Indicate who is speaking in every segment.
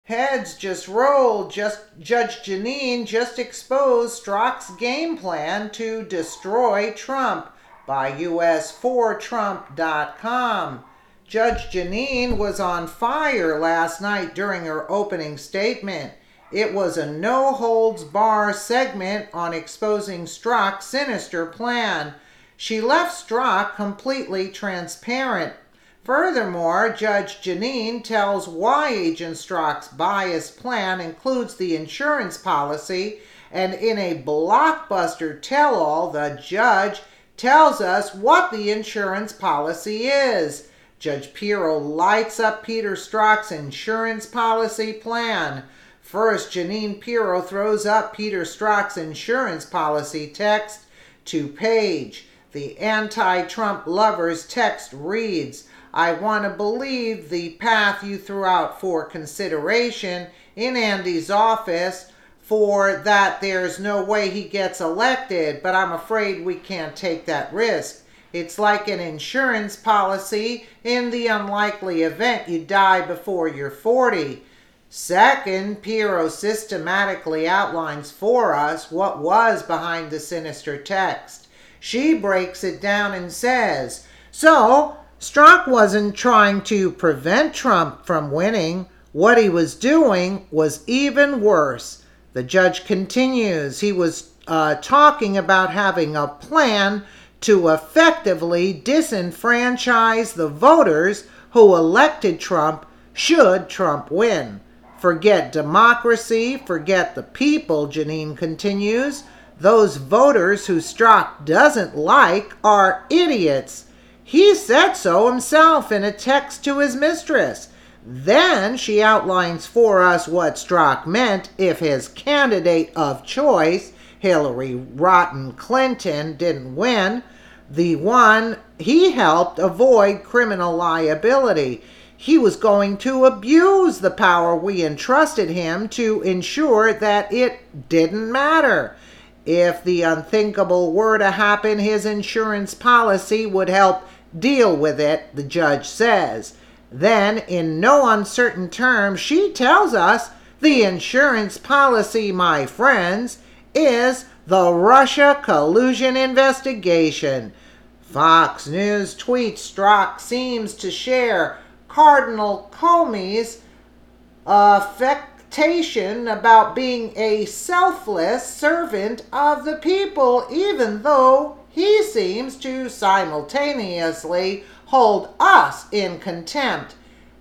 Speaker 1: Heads just rolled. Judge Jeannine just exposed Strzoks'S game plan to destroy Trump by US4Trump.com. Judge Jeannine was on fire last night during her opening statement. It was a no-holds-bar segment on exposing Strzoks'S sinister plan. She left Strzoks completely transparent. Furthermore, Judge Jeannine tells why Agent Strzoks'S biased plan includes the insurance policy, and in a blockbuster tell-all, the judge tells us what the insurance policy is. Judge Pirro lights up Peter Strzoks'S insurance policy plan. First, Jeannine Pirro throws up Peter Strzoks'S insurance policy text to page. The anti-Trump lover's text reads, "I want to believe the path you threw out for consideration in Andy's office for that there's no way he gets elected, but I'm afraid we can't take that risk. It's like an insurance policy in the unlikely event you die before you're 40. Second, Pirro systematically outlines for us what was behind the sinister text. She breaks it down and says, so Strzoks wasn't trying to prevent Trump from winning. What he was doing was even worse. The judge continues. He was talking about having a plan to effectively disenfranchise the voters who elected Trump should Trump win. Forget democracy, forget the people, Jeannine continues. Those voters who Strzoks doesn't like are idiots. He said so himself in a text to his mistress. Then she outlines for us what Strzoks meant if his candidate of choice, Hillary Rotten Clinton, didn't win, the one he helped avoid criminal liability. He was going to abuse the power we entrusted him to ensure that it didn't matter. If the unthinkable were to happen, his insurance policy would help deal with it, the judge says. Then, in no uncertain terms, she tells us the insurance policy, my friends, is the Russia collusion investigation. Fox News tweets Strzoks seems to share Cardinal Comey's affectation about being a selfless servant of the people, even though he seems to simultaneously hold us in contempt.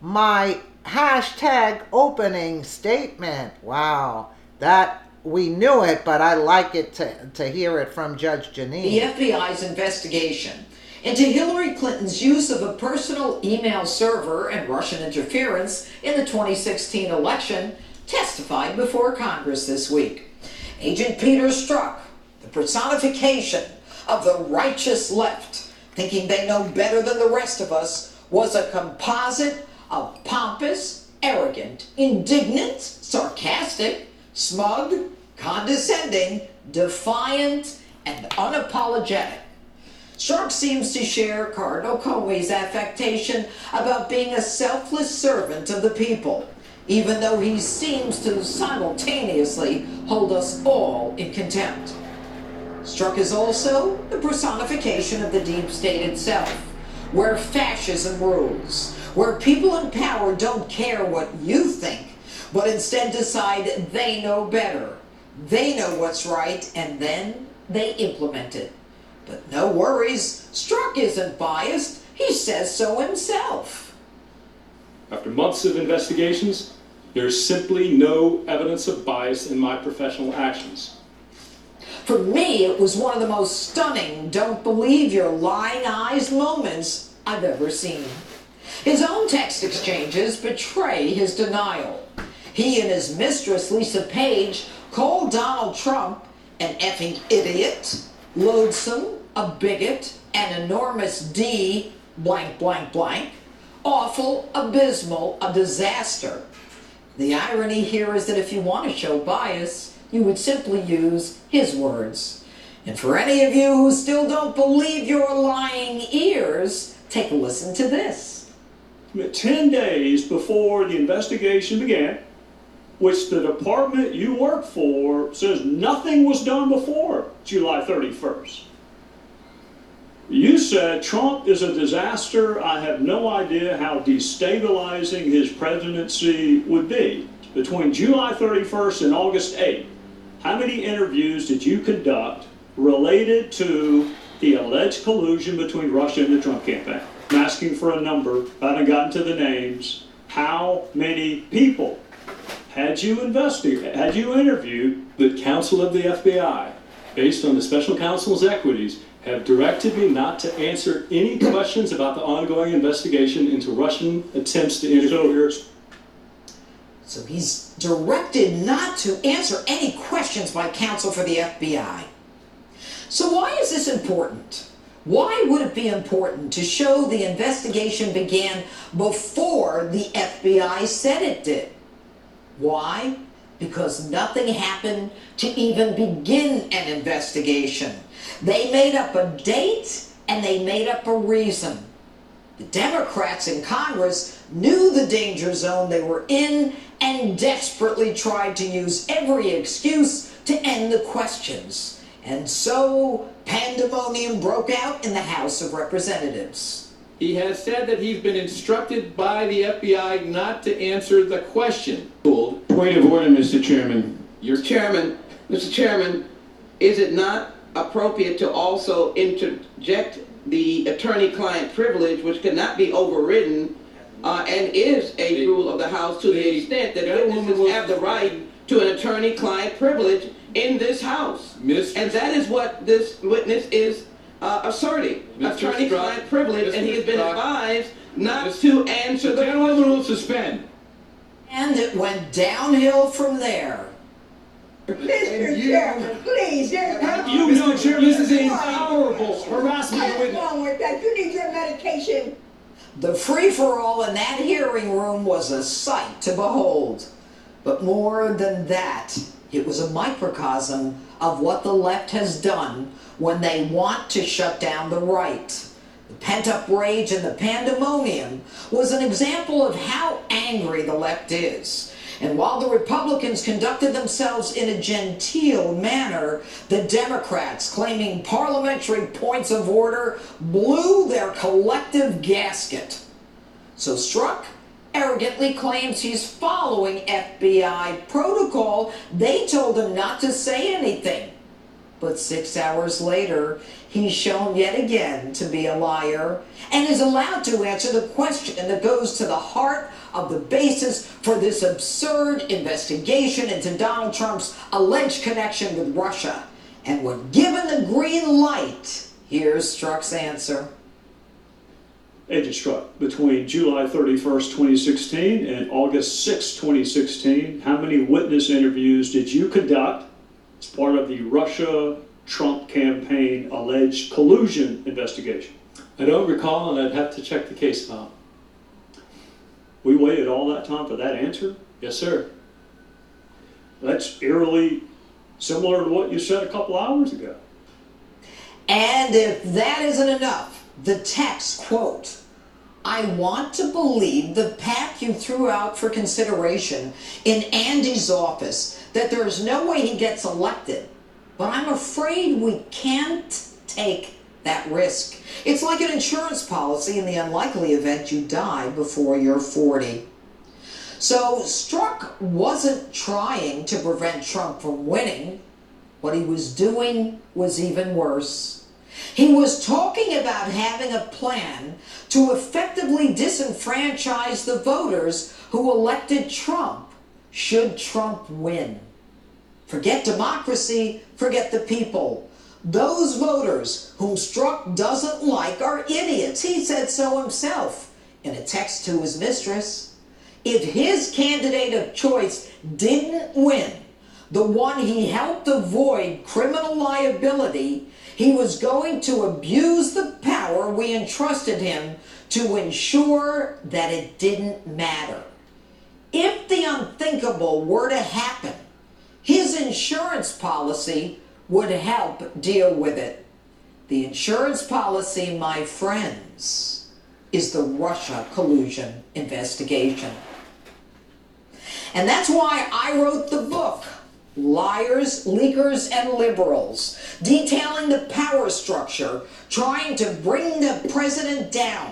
Speaker 1: My hashtag opening statement. Wow, that we knew it, but I like it to hear it from Judge Jeannine.
Speaker 2: The FBI's investigation into Hillary Clinton's use of a personal email server and Russian interference in the 2016 election testified before Congress this week. Agent Peter Strzok, the personification of the righteous left, thinking they know better than the rest of us, was a composite of pompous, arrogant, indignant, sarcastic, smug, condescending, defiant, and unapologetic. Strzok seems to share Cardinal Comey's affectation about being a selfless servant of the people, even though he seems to simultaneously hold us all in contempt. Strzok is also the personification of the deep state itself, where fascism rules, where people in power don't care what you think, but instead decide they know better. They know what's right, and then they implement it. But no worries, Strzok isn't biased. He says so himself.
Speaker 3: After months of investigations, there's simply no evidence of bias in my professional actions.
Speaker 2: For me, it was one of the most stunning, don't believe your lying eyes moments I've ever seen. His own text exchanges betray his denial. He and his mistress, Lisa Page, called Donald Trump an effing idiot, loathsome, a bigot, an enormous D, blank, blank, blank, awful, abysmal, a disaster. The irony here is that if you want to show bias, you would simply use his words. And for any of you who still don't believe your lying ears, take a listen to this.
Speaker 3: 10 days before the investigation began, which the department you work for says nothing was done before July 31st. You said Trump is a disaster. I have no idea how destabilizing his presidency would be. Between July 31st and August 8th, how many interviews did you conduct related to the alleged collusion between Russia and the Trump campaign? I'm asking for a number. I haven't gotten to the names. How many people had you interviewed? The counsel of the FBI, based on the special counsel's equities, have directed me not to answer any questions about the ongoing investigation into Russian attempts to interfere.
Speaker 2: So he's directed not to answer any questions by counsel for the FBI. So why is this important? Why would it be important to show the investigation began before the FBI said it did? Why? Because nothing happened to even begin an investigation. They made up a date and they made up a reason. The Democrats in Congress knew the danger zone they were in and desperately tried to use every excuse to end the questions. And so pandemonium broke out in the House of Representatives.
Speaker 4: He has said that he's been instructed by the FBI not to answer the question. Point of order, Mr. Chairman.
Speaker 5: Mr. Chairman, is it not appropriate to also interject the attorney-client privilege, which cannot be overridden, and is a rule of the House to the extent that witnesses have the right to an attorney-client privilege in this House? And that is what this witness is asserting, attorney-client privilege, and he has been advised not to answer the question.
Speaker 4: Gentlemen will suspend.
Speaker 2: And it went downhill from there.
Speaker 6: Mr. Chairman, please, there's nothing
Speaker 3: You know, Chairman, this is intolerable harassment of
Speaker 6: what's
Speaker 3: witness.
Speaker 6: wrong with that. You need your medication.
Speaker 2: The free-for-all in that hearing room was a sight to behold. But more than that, it was a microcosm of what the left has done when they want to shut down the right. The pent-up rage and the pandemonium was an example of how angry the left is. And while the Republicans conducted themselves in a genteel manner, the Democrats, claiming parliamentary points of order, blew their collective gasket. So Strzok arrogantly claims he's following FBI protocol. They told him not to say anything. But 6 hours later, he's shown yet again to be a liar and is allowed to answer the question that goes to the heart of the basis for this absurd investigation into Donald Trump's alleged connection with Russia. And when given the green light, here's Strzoks'S answer.
Speaker 3: Agent Strzok, between July 31st, 2016 and August 6th, 2016, how many witness interviews did you conduct as part of the Russia-Trump campaign alleged collusion investigation?
Speaker 7: I don't recall, and I'd have to check the case file.
Speaker 3: We waited all that time for that answer?
Speaker 7: Yes, sir.
Speaker 3: That's eerily similar to what you said a couple hours ago.
Speaker 2: And if that isn't enough, the text, quote, "I want to believe the path you threw out for consideration in Andy's office, that there's no way he gets elected, but I'm afraid we can't take that risk. It's like an insurance policy in the unlikely event you die before you're 40. So Strzok wasn't trying to prevent Trump from winning. What he was doing was even worse. He was talking about having a plan to effectively disenfranchise the voters who elected Trump should Trump win. Forget democracy, forget the people. Those voters whom Strzok doesn't like are idiots. He said so himself in a text to his mistress. If his candidate of choice didn't win, the one he helped avoid criminal liability, he was going to abuse the power we entrusted him to ensure that it didn't matter. If the unthinkable were to happen, his insurance policy would help deal with it. The insurance policy, my friends, is the Russia collusion investigation. And that's why I wrote the book, Liars, Leakers, and Liberals, detailing the power structure trying to bring the president down.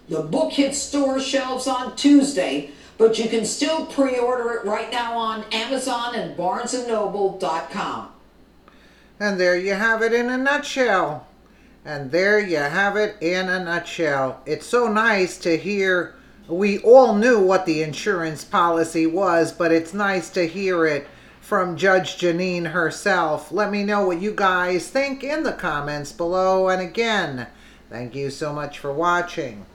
Speaker 2: The book hits store shelves on Tuesday, but you can still pre-order it right now on Amazon and BarnesandNoble.com.
Speaker 1: And there you have it in a nutshell. And there you have it in a nutshell. It's so nice to hear. We all knew what the insurance policy was, but it's nice to hear it from Judge Jeannine herself. Let me know what you guys think in the comments below. And again, thank you so much for watching.